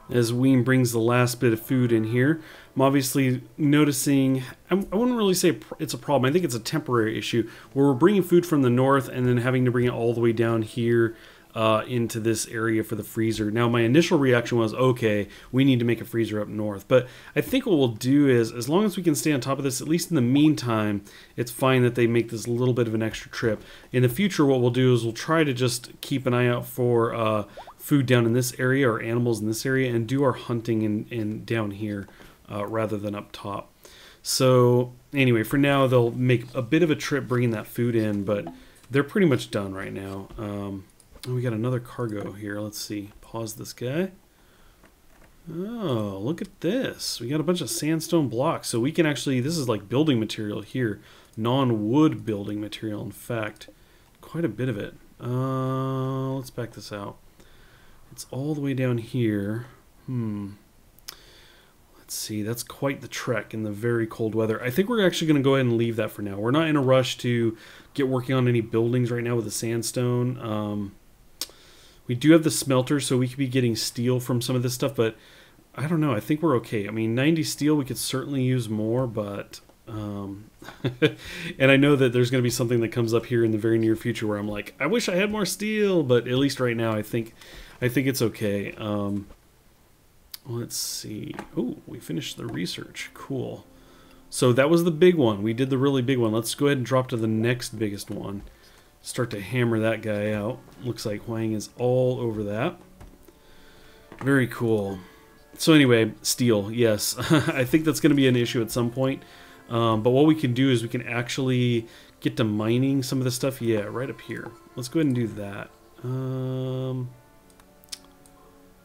as Weem brings the last bit of food in here. I'm obviously noticing, I wouldn't really say it's a problem. I think it's a temporary issue where we're bringing food from the north and then having to bring it all the way down here into this area for the freezer. Now, my initial reaction was, okay, we need to make a freezer up north. But I think what we'll do is, as long as we can stay on top of this, at least in the meantime, it's fine that they make this little bit of an extra trip. In the future, what we'll do is we'll try to just keep an eye out for food down in this area or animals in this area and do our hunting in down here rather than up top. So anyway, for now, they'll make a bit of a trip bringing that food in, but they're pretty much done right now. We got another cargo here. Let's see. Pause this guy. Oh, look at this. We got a bunch of sandstone blocks. So we can actually, this is like building material here. Non-wood building material, in fact. Quite a bit of it. Let's back this out. It's all the way down here. Let's see. That's quite the trek in the very cold weather. I think we're actually going to go ahead and leave that for now. We're not in a rush to get working on any buildings right now with the sandstone. We do have the smelter, so we could be getting steel from some of this stuff, but I don't know. I think we're okay. I mean, 90 steel, we could certainly use more, but... and I know that there's going to be something that comes up here in the very near future where I'm like, I wish I had more steel, but at least right now I think it's okay. Let's see. Oh, we finished the research. Cool. So that was the big one. We did the really big one. Let's go ahead and drop to the next biggest one. Start to hammer that guy out. Looks like Huang is all over that. Very cool. So anyway, steel, yes. I think that's going to be an issue at some point. But what we can do is we can actually get to mining some of this stuff. Yeah, right up here. Let's go ahead and do that.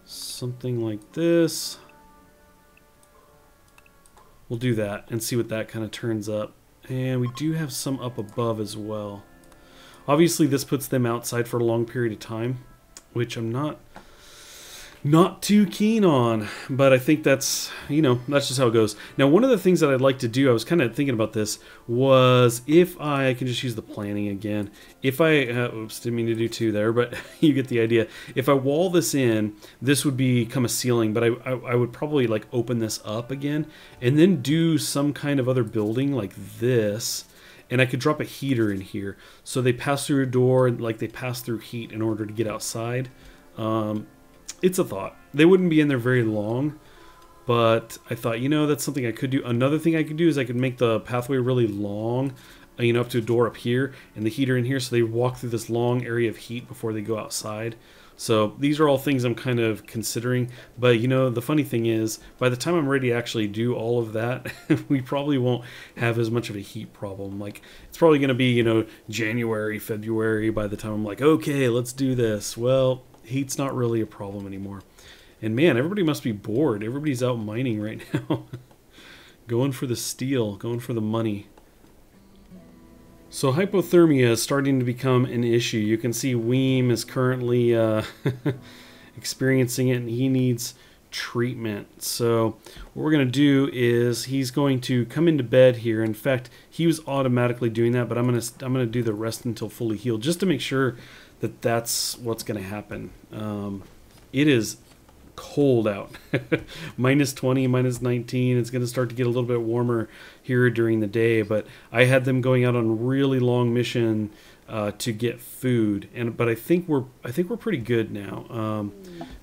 Something like this. We'll do that and see what that kind of turns up. And we do have some up above as well. Obviously, this puts them outside for a long period of time, which I'm not too keen on, but I think that's, that's just how it goes. Now, one of the things that I'd like to do, I was kind of thinking about this, was if I can just use the planning again. If I, oops, didn't mean to do two there, but you get the idea. If I wall this in, this would become a ceiling, but I would probably like open this up again and then do some kind of other building like this. And I could drop a heater in here. So they pass through a door, like they pass through heat in order to get outside. It's a thought. They wouldn't be in there very long, but I thought, that's something I could do. Another thing I could do is I could make the pathway really long, up to a door up here and the heater in here, so they walk through this long area of heat before they go outside. So these are all things I'm kind of considering, but the funny thing is, by the time I'm ready to actually do all of that, we probably won't have as much of a heat problem. Like, it's probably going to be, January, February by the time I'm like, okay, let's do this. Well, heat's not really a problem anymore. And man, everybody must be bored. Everybody's out mining right now. Going for the steel, going for the money. So hypothermia is starting to become an issue. You can see Weem is currently experiencing it, and he needs treatment. So what we're going to do is he's going to come into bed here. In fact, he was automatically doing that, but I'm going to do the rest until fully healed, just to make sure that that's what's going to happen. It is cold out. Minus 20, minus 19. It's going to start to get a little bit warmer here during the day, but I had them going out on a really long mission to get food, but I think we're pretty good now.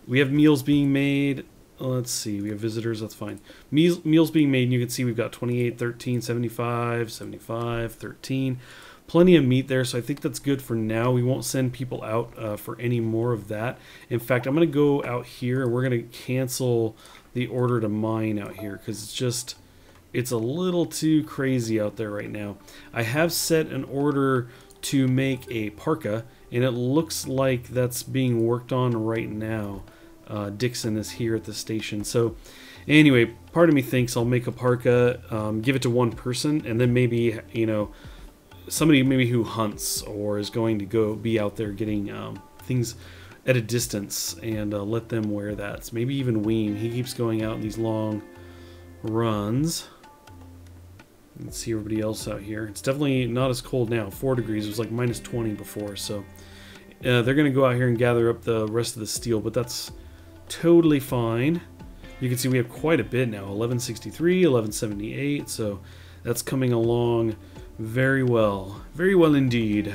We have meals being made. Let's see, we have visitors, that's fine. Meals being made, and you can see we've got 28, 13, 75, 75, 13. Plenty of meat there, so I think that's good for now. We won't send people out for any more of that. In fact, I'm going to go out here, and we're going to cancel the order to mine out here, because it's a little too crazy out there right now. I have set an order to make a parka, and it looks like that's being worked on right now. Dixon is here at the station. So anyway, part of me thinks I'll make a parka, give it to one person, and then maybe, somebody maybe who hunts or is going to be out there getting things at a distance, and let them wear that. So maybe even Weem, he keeps going out in these long runs. Let's see everybody else out here. It's definitely not as cold now. 4 degrees. It was like minus 20 before. So they're going to go out here and gather up the rest of the steel, but that's totally fine. You can see we have quite a bit now, 1163, 1178, so that's coming along very well indeed.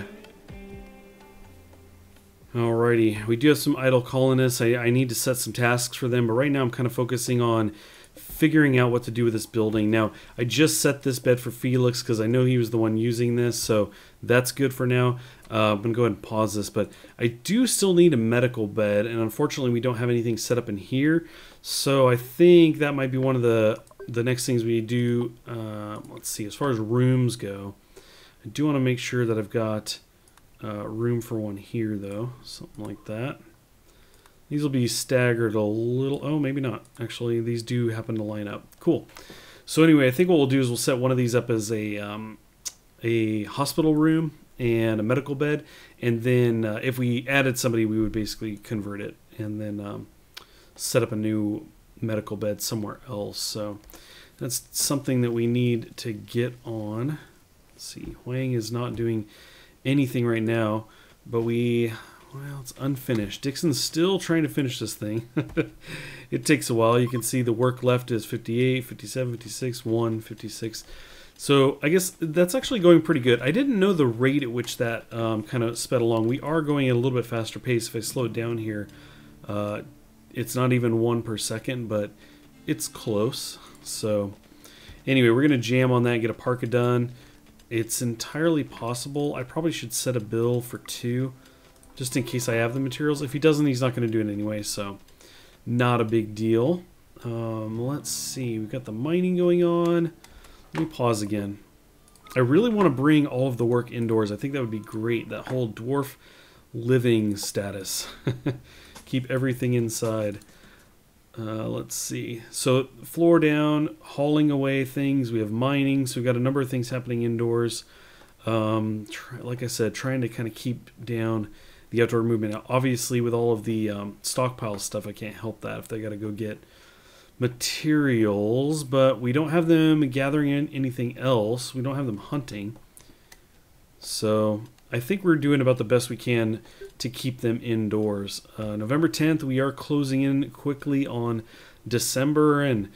Alrighty, we do have some idle colonists. I need to set some tasks for them, but right now I'm kind of focusing on figuring out what to do with this building. Now, I just set this bed for Felix because I know he was the one using this, so that's good for now. I'm going to go ahead and pause this, but I do still need a medical bed, and unfortunately we don't have anything set up in here, so I think that might be one of the next things we do. Let's see, as far as rooms go, I do want to make sure that I've got room for one here, though, something like that. These will be staggered a little. Oh, maybe not. Actually, these do happen to line up. Cool. So anyway, I think what we'll do is we'll set one of these up as a hospital room and a medical bed, and then if we added somebody, we would basically convert it and then set up a new medical bed somewhere else. So that's something that we need to get on. Let's see, Huang is not doing anything right now, but well, it's unfinished. Dixon's still trying to finish this thing. It takes a while. You can see the work left is 58, 57, 56, 1, 56. So I guess that's actually going pretty good. I didn't know the rate at which that kind of sped along. We are going at a little bit faster pace. If I slow it down here, it's not even 1 per second, but it's close. So anyway, we're going to jam on that, get a parka done. It's entirely possible. I probably should set a bill for 2. Just in case I have the materials. If he doesn't, he's not going to do it anyway, so not a big deal. Let's see, we've got the mining going on. Let me pause again. I really want to bring all of the work indoors. I think that would be great, that whole dwarf living status. Keep everything inside. Let's see. So floor down, hauling away things. We have mining, so we've got a number of things happening indoors. Like I said, trying to kind of keep down the outdoor movement. Now, obviously, with all of the stockpile stuff, I can't help that if they got to go get materials, but we don't have them gathering in anything else. We don't have them hunting. So I think we're doing about the best we can to keep them indoors. November 10th, we are closing in quickly on December, and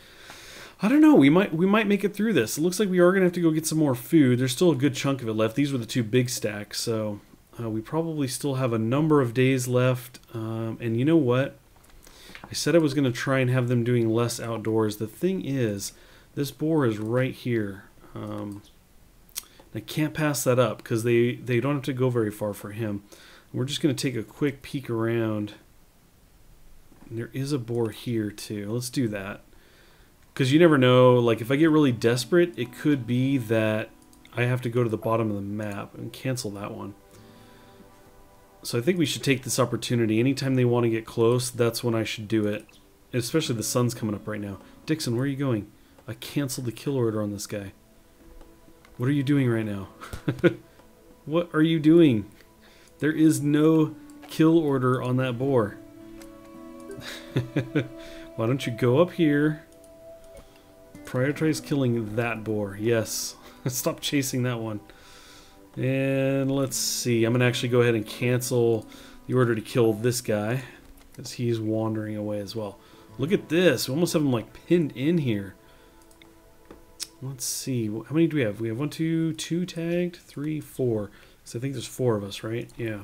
I don't know, we might make it through this. It looks like we are going to have to go get some more food. There's still a good chunk of it left. These were the 2 big stacks, so we probably still have a number of days left. And you know what? I said I was going to try and have them doing less outdoors. The thing is, this boar is right here. I can't pass that up because they don't have to go very far for him. We're just going to take a quick peek around. And there is a boar here too. Let's do that. Because you never know, like if I get really desperate, it could be that I have to go to the bottom of the map and cancel that one. So I think we should take this opportunity. Anytime they want to get close, that's when I should do it. Especially the sun's coming up right now. Dixon, where are you going? I canceled the kill order on this guy. What are you doing right now? What are you doing? There is no kill order on that boar. Why don't you go up here? Prioritize killing that boar. Yes. Stop chasing that one. And let's see. I'm going to actually go ahead and cancel the order to kill this guy, because he's wandering away as well. Look at this. We almost have him like pinned in here. Let's see. How many do we have? We have 1, 2 tagged, 3, 4. So I think there's 4 of us, right? Yeah.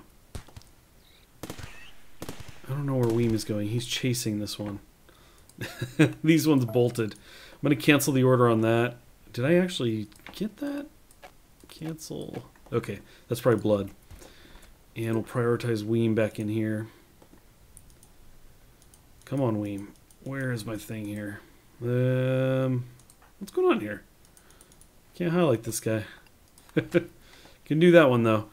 I don't know where Weem is going. He's chasing this one. These ones bolted. I'm going to cancel the order on that. Did I actually get that? Cancel. Okay, that's probably blood. And we'll prioritize Weem back in here. Come on, Weem. Where is my thing here? What's going on here? Can't highlight this guy. Can do that one, though.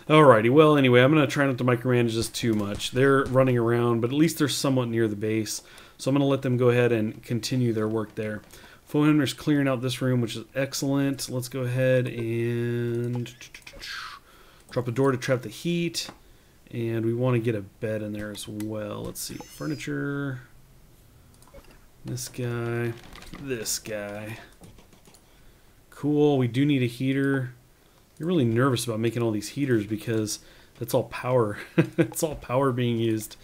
Alrighty, well, anyway, I'm going to try not to micromanage this too much. They're running around, but at least they're somewhat near the base. So I'm going to let them go ahead and continue their work there. Foe hunter's clearing out this room, which is excellent. Let's go ahead and drop a door to trap the heat. And we want to get a bed in there as well. Let's see. Furniture. This guy. This guy. Cool. We do need a heater. I'm really nervous about making all these heaters because that's all power. It's all power being used.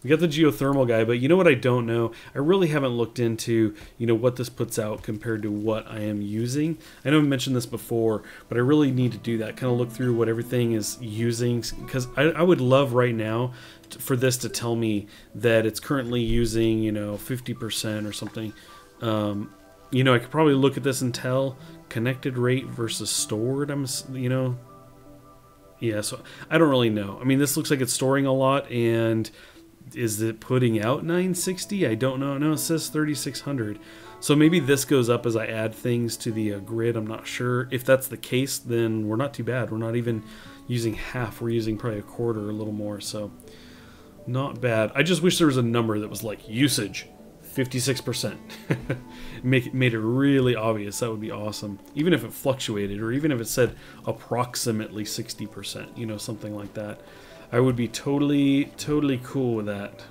We got the geothermal guy, but you know what I don't know? I really haven't looked into, what this puts out compared to what I am using. I know I mentioned this before, but I really need to do that. Kind of look through what everything is using, because I would love right now for this to tell me that it's currently using, 50% or something. I could probably look at this and tell connected rate versus stored. Yeah, so I don't really know. I mean, this looks like it's storing a lot, and is it putting out 960? I don't know. No, it says 3600. So maybe this goes up as I add things to the grid. I'm not sure. If that's the case, then we're not too bad. We're not even using half. We're using probably a quarter or a little more, so not bad. I just wish there was a number that was like usage 56%. Made it really obvious. That would be awesome. Even if it fluctuated, or even if it said approximately 60%, something like that. I would be totally cool with that.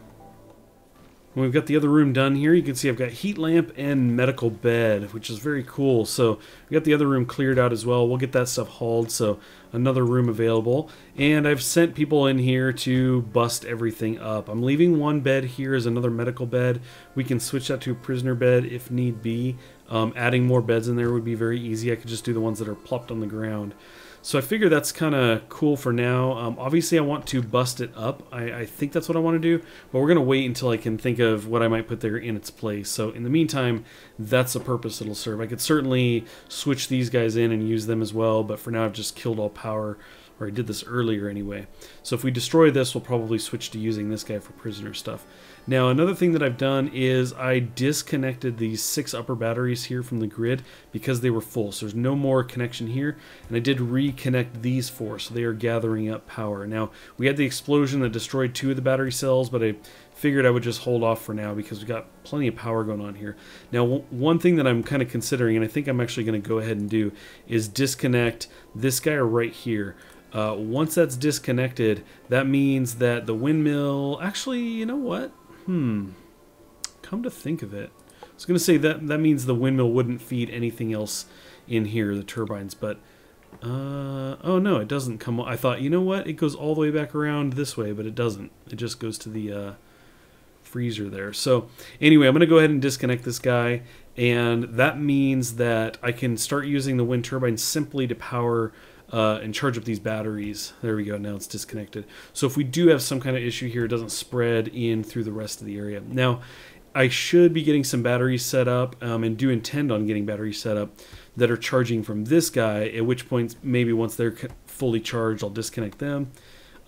When we've got the other room done here, you can see I've got heat lamp and medical bed, which is very cool. So we got the other room cleared out as well. We'll get that stuff hauled, so another room available. And I've sent people in here to bust everything up. I'm leaving one bed here as another medical bed. We can switch that to a prisoner bed if need be. Adding more beds in there would be very easy. I could just do the ones that are plopped on the ground. So I figure that's kind of cool for now. Obviously, I want to bust it up. I think that's what I want to do, but we're going to wait until I can think of what I might put there in its place. So in the meantime, that's the purpose it'll serve. I could certainly switch these guys in and use them as well, but for now I've just killed all power, or I did this earlier anyway. So if we destroy this, we'll probably switch to using this guy for prisoner stuff. Now, another thing that I've done is I disconnected these 6 upper batteries here from the grid because they were full. So there's no more connection here. And I did reconnect these 4, so they are gathering up power. Now, we had the explosion that destroyed 2 of the battery cells, but I figured I would just hold off for now because we've got plenty of power going on here. Now, one thing that I'm kind of considering, and I think I'm actually going to go ahead and do, is disconnect this guy right here. Once that's disconnected, that means that the windmill... Actually, you know what? Come to think of it, I was going to say that means the windmill wouldn't feed anything else in here, the turbines, but oh no, it doesn't come. I thought, you know what, it goes all the way back around this way, but it doesn't. It just goes to the freezer there. So anyway, I'm going to go ahead and disconnect this guy, and that means that I can start using the wind turbine simply to power and charge up these batteries. There we go, now it's disconnected. So if we do have some kind of issue here, it doesn't spread in through the rest of the area. Now, I should be getting some batteries set up, and do intend on getting batteries set up that are charging from this guy, at which point maybe once they're fully charged, I'll disconnect them.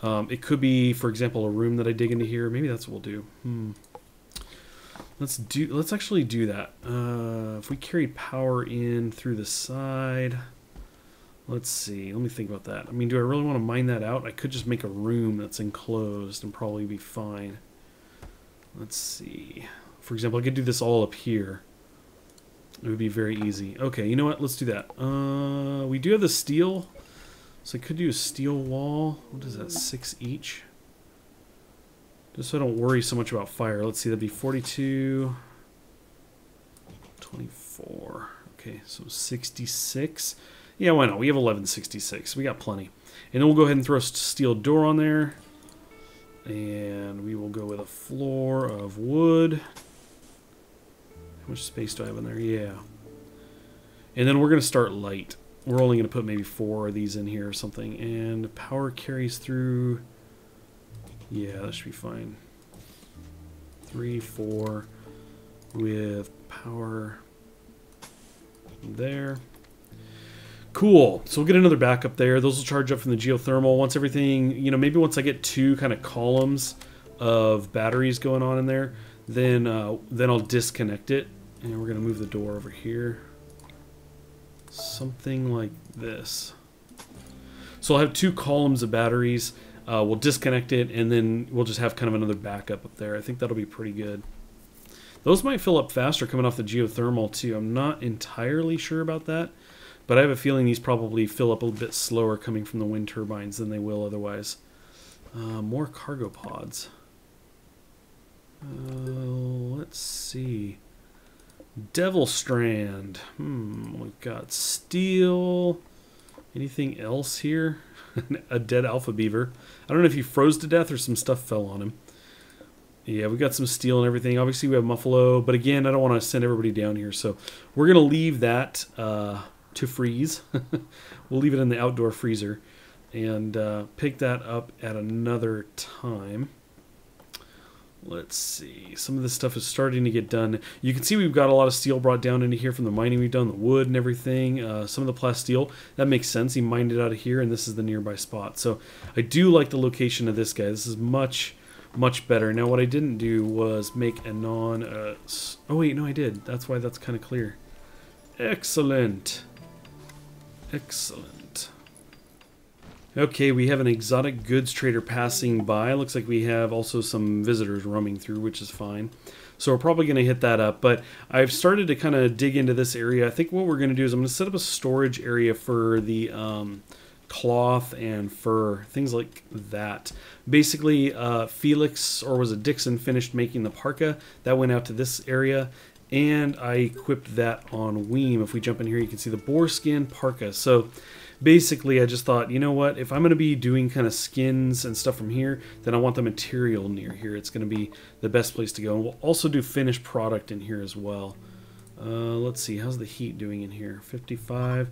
It could be, for example, a room that I dig into here. Maybe that's what we'll do. Let's actually do that. If we carry power in through the side... Let's see. Let me think about that. I mean, do I really want to mine that out? I could just make a room that's enclosed and probably be fine. Let's see. For example, I could do this all up here. It would be very easy. Okay, you know what? Let's do that. We do have the steel. So I could do a steel wall. What is that? 6 each? Just so I don't worry so much about fire. Let's see. That'd be 42. 24. Okay, so 66. Yeah, why not? We have 1166. We got plenty. And then we'll go ahead and throw a steel door on there. And we will go with a floor of wood. How much space do I have in there? Yeah. And then we're going to start light. We're only going to put maybe 4 of these in here or something. And power carries through... Yeah, that should be fine. 3, 4 with power there. Cool. So we'll get another backup there. Those will charge up from the geothermal. Once everything, maybe once I get 2 kind of columns of batteries going on in there, then I'll disconnect it. And we're going to move the door over here. Something like this. So I'll have 2 columns of batteries. We'll disconnect it, and then we'll just have kind of another backup up there. I think that'll be pretty good. Those might fill up faster coming off the geothermal too. I'm not entirely sure about that. But I have a feeling these probably fill up a little bit slower coming from the wind turbines than they will otherwise. More cargo pods. Let's see. Devil Strand. We've got steel. Anything else here? A dead alpha beaver. I don't know if he froze to death or some stuff fell on him. Yeah, we got some steel and everything. Obviously, we have Muffalo, but again, I don't want to send everybody down here, so we're gonna leave that to freeze. We'll leave it in the outdoor freezer and pick that up at another time. Let's see. Some of this stuff is starting to get done. You can see we've got a lot of steel brought down into here from the mining we've done, the wood and everything. Some of the plasteel, that makes sense. He mined it out of here, and this is the nearby spot. So I do like the location of this guy. This is much better. Now, what I didn't do was make a non... oh, wait, no, I did. That's why that's kind of clear. Excellent. Excellent. Okay, we have an exotic goods trader passing by. Looks like we have also some visitors roaming through, which is fine. So we're probably going to hit that up. But I've started to kind of dig into this area. I think what we're going to do is I'm going to set up a storage area for the... cloth and fur, things like that. Basically, Felix, or was it Dixon, finished making the parka. That went out to this area, and I equipped that on Weem. If we jump in here, you can see the boar skin parka. So basically, I just thought, you know what, if I'm going to be doing kind of skins and stuff from here, then I want the material near here. It's going to be the best place to go. And we'll also do finished product in here as well. Let's see, how's the heat doing in here? 55.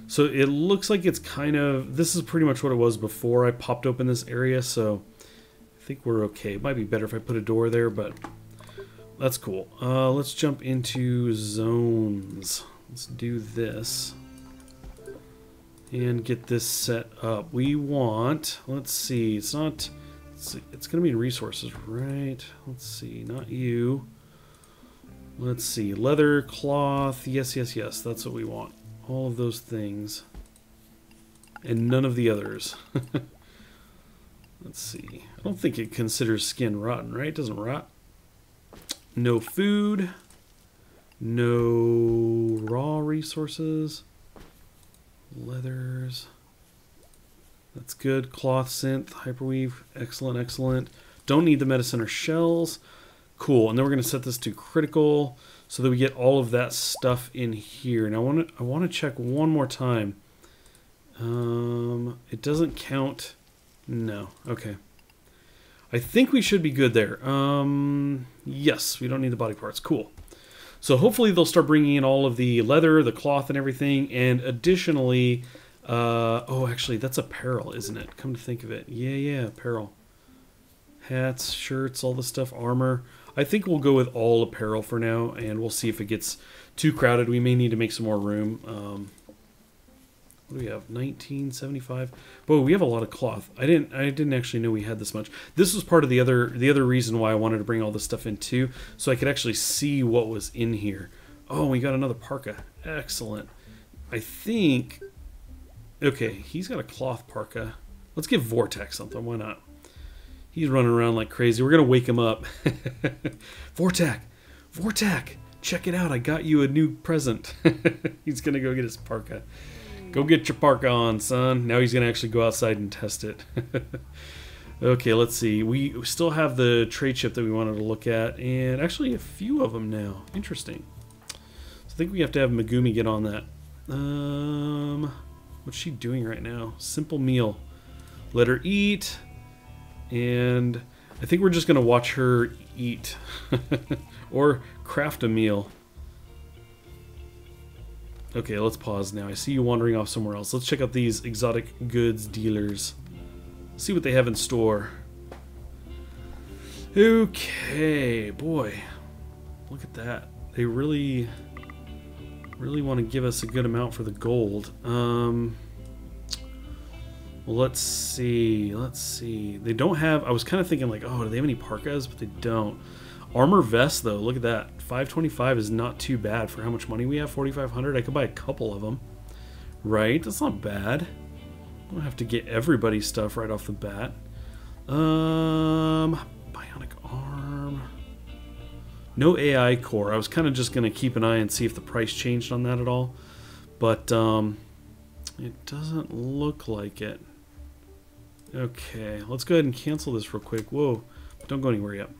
So it looks like it's kind of, this is pretty much what it was before I popped open this area, so I think we're okay. It might be better if I put a door there, but that's cool. Let's jump into zones. Let's do this and get this set up. We want, let's see, it's not, it's going to be in resources, right? Let's see, not you. Let's see, leather, cloth, yes, that's what we want. All of those things. And none of the others. Let's see. I don't think it considers skin rotten, right? It doesn't rot. No food. No raw resources. Leathers. That's good. Cloth, synth, hyperweave. Excellent, excellent. Don't need the medicine or shells. Cool. And then we're going to set this to critical, so that we get all of that stuff in here. Now I want to check one more time. It doesn't count. No. Okay. I think we should be good there. Yes, we don't need the body parts. Cool. So hopefully they'll start bringing in all of the leather, the cloth, and everything. And additionally, oh, actually, that's apparel, isn't it? Come to think of it. Yeah, apparel. Hats, shirts, all the stuff, armor. I think we'll go with all apparel for now, and we'll see if it gets too crowded. We may need to make some more room. What do we have? 1975. Whoa, we have a lot of cloth. I didn't actually know we had this much. This was part of the other reason why I wanted to bring all this stuff in too, so I could actually see what was in here. Oh, we got another parka. Excellent. I think. Okay, he's got a cloth parka. Let's give Vortex something. Why not? He's running around like crazy. We're going to wake him up. Vortex! Check it out. I got you a new present. He's going to go get his parka. Go get your parka on, son. Now he's going to actually go outside and test it. Okay, let's see. We still have the trade ship that we wanted to look at. And actually a few of them now. Interesting. So I think we have to have Megumi get on that. What's she doing right now? Simple meal. Let her eat. And I think we're just going to watch her eat. Or craft a meal. Okay, let's pause now. I see you wandering off somewhere else. Let's check out these exotic goods dealers. See what they have in store. Okay, boy. Look at that. They really want to give us a good amount for the gold. Well, let's see. They don't have... I was kind of thinking like, oh, do they have any parkas? But they don't. Armor vest, though. Look at that. 525 is not too bad for how much money we have. 4,500. I could buy a couple of them. Right? That's not bad. I don't have to get everybody's stuff right off the bat. Bionic arm. No AI core. I was kind of just going to keep an eye and see if the price changed on that at all. But it doesn't look like it. Okay, let's go ahead and cancel this real quick. Whoa, don't go anywhere yet.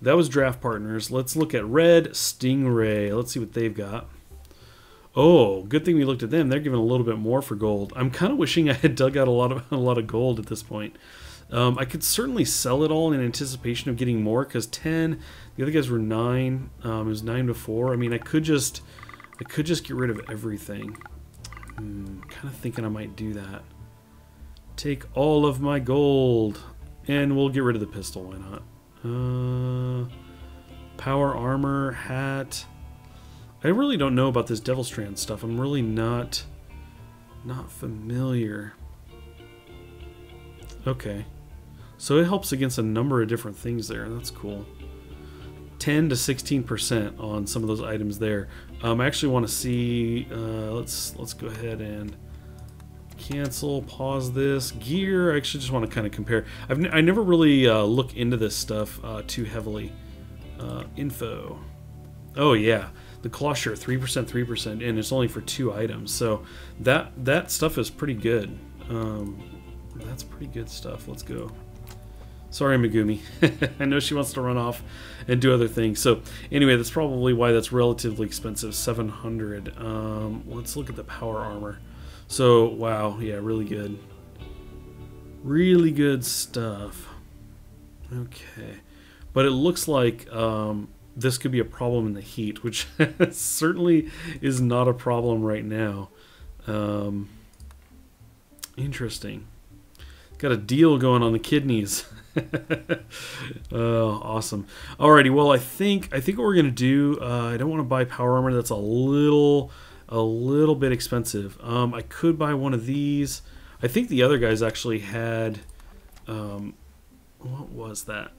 That was draft partners. Let's look at Red Stingray. Let's see what they've got. Oh, good thing we looked at them. They're giving a little bit more for gold. I'm kind of wishing I had dug out a lot of gold at this point. I could certainly sell it all in anticipation of getting more, because 10, the other guys were 9. It was 9 to 4. I mean, I could just get rid of everything. Kind of thinking I might do that. Take all of my gold, and we'll get rid of the pistol. Why not? Power armor, hat. I really don't know about this Devil Strand stuff. I'm really not familiar. Okay. So it helps against a number of different things there. That's cool. 10 to 16% on some of those items there. I actually want to see. Let's go ahead and cancel. Pause this gear. I actually just want to kind of compare. I never really look into this stuff too heavily. Info. Oh yeah, the claw shirt 3%, 3%, and it's only for 2 items. So that stuff is pretty good. That's pretty good stuff. Let's go. Sorry, Megumi. I know she wants to run off and do other things. So anyway, that's probably why that's relatively expensive, 700. Let's look at the power armor. So, wow, yeah, really good. Really good stuff. Okay. But it looks like this could be a problem in the heat, which certainly is not a problem right now. Interesting. Got a deal going on the kidneys. Oh, awesome. Alrighty, well, I think what we're gonna do. I don't want to buy power armor. That's a little bit expensive. I could buy one of these. I think the other guys actually had. What was that?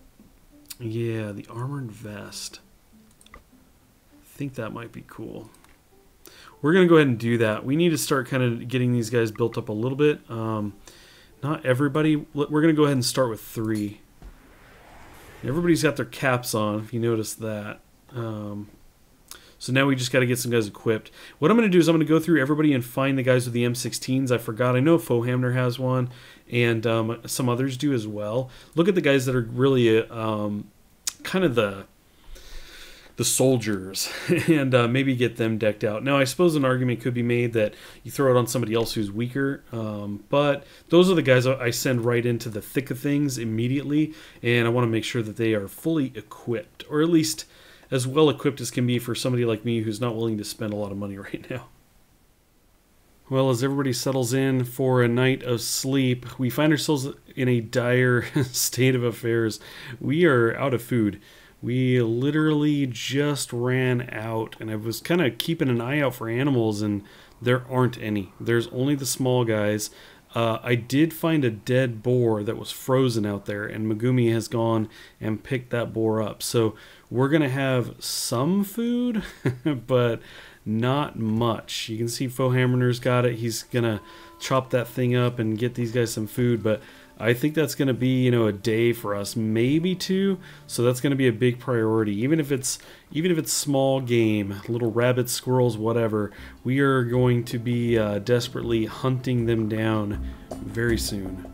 Yeah, the armored vest. I think that might be cool. We're gonna go ahead and do that. We need to start kind of getting these guys built up a little bit. Not everybody. We're going to go ahead and start with 3. Everybody's got their caps on, if you notice that. So now we just got to get some guys equipped. What I'm going to do is I'm going to go through everybody and find the guys with the M16s. I forgot. I know Fohamner has one, and some others do as well. Look at the guys that are really kind of the soldiers, and maybe get them decked out. Now, I suppose an argument could be made that you throw it on somebody else who's weaker, but those are the guys I send right into the thick of things immediately, and I want to make sure that they are fully equipped, or at least as well equipped as can be for somebody like me who's not willing to spend a lot of money right now. Well, as everybody settles in for a night of sleep, we find ourselves in a dire state of affairs. We are out of food. We literally just ran out, and I was kind of keeping an eye out for animals, and there aren't any. There's only the small guys. I did find a dead boar that was frozen out there, and Megumi has gone and picked that boar up. So we're going to have some food, but not much. You can see Fohammer's got it. He's going to chop that thing up and get these guys some food, but I think that's going to be, a day for us, maybe 2. So that's going to be a big priority. Even if it's small game, little rabbits, squirrels, whatever, we are going to be desperately hunting them down very soon.